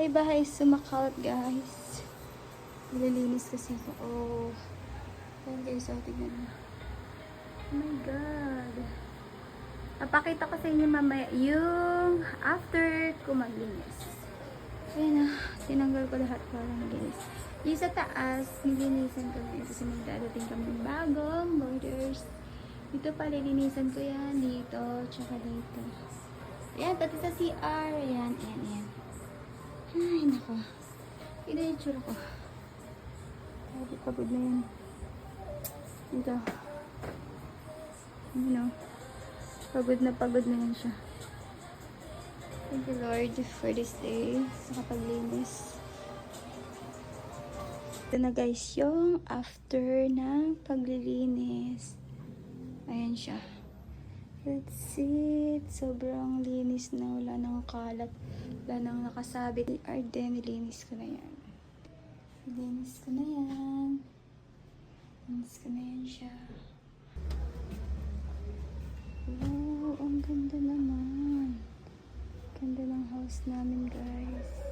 bahay-bahay sumakalot, guys. Nililinis kasi ako. Oh. Ayan guys, oh, tignan mo. Oh my God. Papakita ko sa inyo mamaya yung after ko maglinis. Ayan na, tinanggal ko lahat para maglinis. Yung sa taas, nilinisan ko na yun kasi may dadating kami bagong borders. Dito pa, lilinisan ko yan. Dito, tsaka dito. Ayan, pati sa CR. Ayan, ayan, ayan. Ay, nako. Ito yung tsura ko. Ay, pagod na yan. Dito. You know, pagod na yan siya. Thank you Lord for this day sa kapaglinis. Ito na guys yung after ng paglilinis. Ayan siya. That's it. Sobrang linis na. Wala nang kalat. Wala nang nakasabit. Arden, nilinis ko na yan. Nilinis ko na yan. Nilinis ko na yan siya. Wow, ang ganda naman. Ganda ng house namin guys.